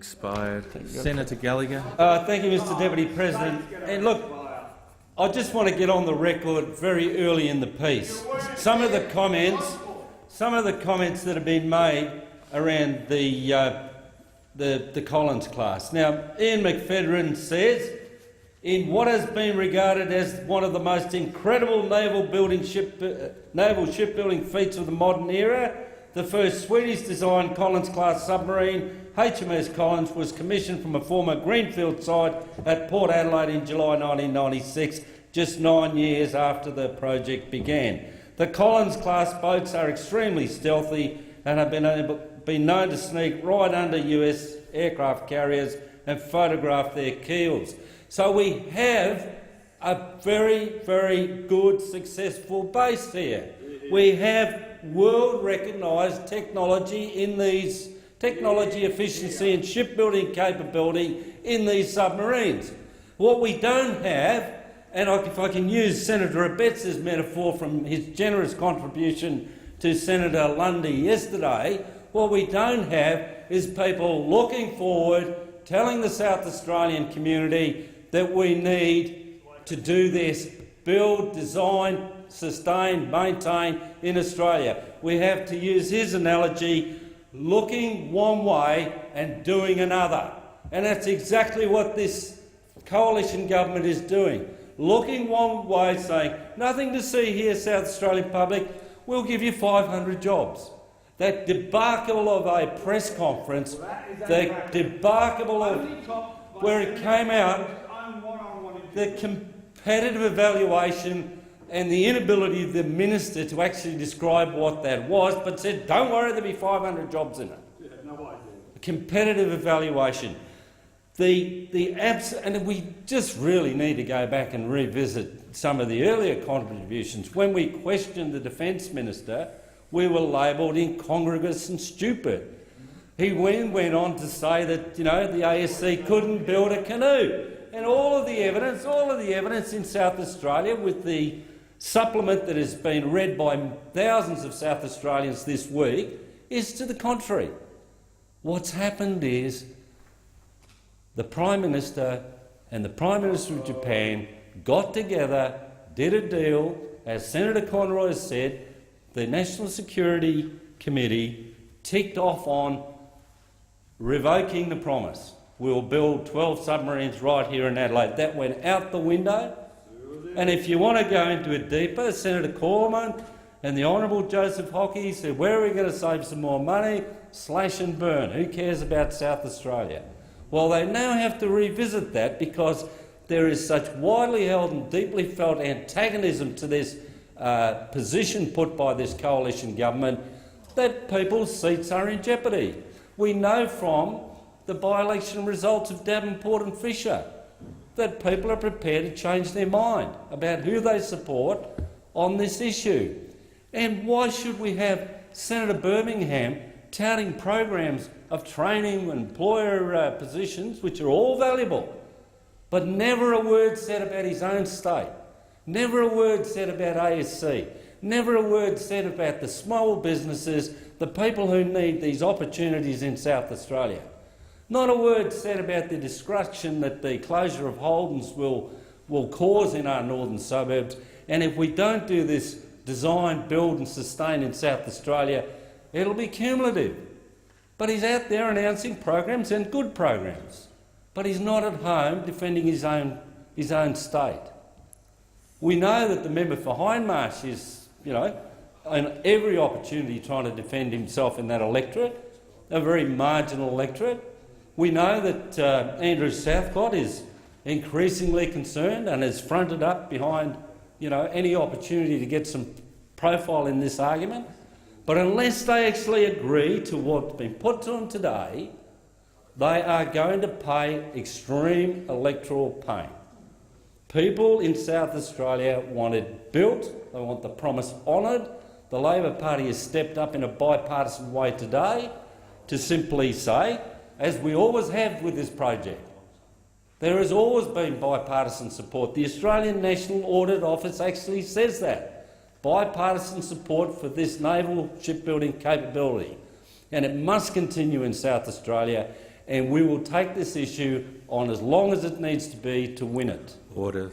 Expired. Senator Gallacher. Thank you, Mr Deputy President. And look, I just want to get on the record very early in the piece. Some of the comments that have been made around the Collins class. Now, Ian McPhedran says, in what has been regarded as one of the most incredible naval shipbuilding feats of the modern era, the first Swedish-designed Collins-class submarine, HMS Collins, was commissioned from a former greenfield site at Port Adelaide in July 1996, just 9 years after the project began. The Collins-class boats are extremely stealthy and have been known to sneak right under US aircraft carriers and photograph their keels. So we have a very, very good, successful base here. We have world-recognised technology in these, technology efficiency and shipbuilding capability in these submarines. What we don't have, and if I can use Senator Abetts's metaphor from his generous contribution to Senator Lundy yesterday, what we don't have is people looking forward, telling the South Australian community that we need to do this, build, design, sustain, maintain in Australia. We have, to use his analogy, looking one way and doing another. And that's exactly what this coalition government is doing. Looking one way, saying, nothing to see here, South Australian public, we'll give you 500 jobs. That debacle of a press conference, the debacle of where it came out, the competitive evaluation and the inability of the minister to actually describe what that was, but said, don't worry, there'll be 500 jobs in it. Yeah, no idea. Competitive evaluation. And we just really need to go back and revisit some of the earlier contributions. When we questioned the Defence Minister, we were labelled incongruous and stupid. He went on to say that, the ASC couldn't build a canoe. And all of the evidence in South Australia, with the supplement that has been read by thousands of South Australians this week, is to the contrary. What's happened is the Prime Minister and the Prime Minister of Japan got together, did a deal, as Senator Conroy has said, the National Security Committee ticked off on revoking the promise. We'll build 12 submarines right here in Adelaide. That went out the window. And if you want to go into it deeper, Senator Cormann and the Honourable Joseph Hockey said, where are we going to save some more money? Slash and burn. Who cares about South Australia? Well, they now have to revisit that because there is such widely held and deeply felt antagonism to this position put by this coalition government that people's seats are in jeopardy. We know from the by-election results of Davenport and Fisher that people are prepared to change their mind about who they support on this issue. And why should we have Senator Birmingham touting programs of training and employer positions, which are all valuable, but never a word said about his own state, never a word said about ASC, never a word said about the small businesses, the people who need these opportunities in South Australia. Not a word said about the destruction that the closure of Holden's will cause in our northern suburbs. And if we don't do this design, build and sustain in South Australia, it'll be cumulative. But he's out there announcing programs and good programs. But he's not at home defending his own state. We know that the member for Hindmarsh is, on every opportunity trying to defend himself in that electorate, a very marginal electorate. We know that Andrew Southcott is increasingly concerned and has fronted up behind any opportunity to get some profile in this argument. But unless they actually agree to what's been put to them today, they are going to pay extreme electoral pain. People in South Australia want it built, they want the promise honoured. The Labor Party has stepped up in a bipartisan way today to simply say, as we always have with this project, there has always been bipartisan support. The Australian National Audit Office actually says that. Bipartisan support for this naval shipbuilding capability. And it must continue in South Australia. and we will take this issue on as long as it needs to be to win it. Order.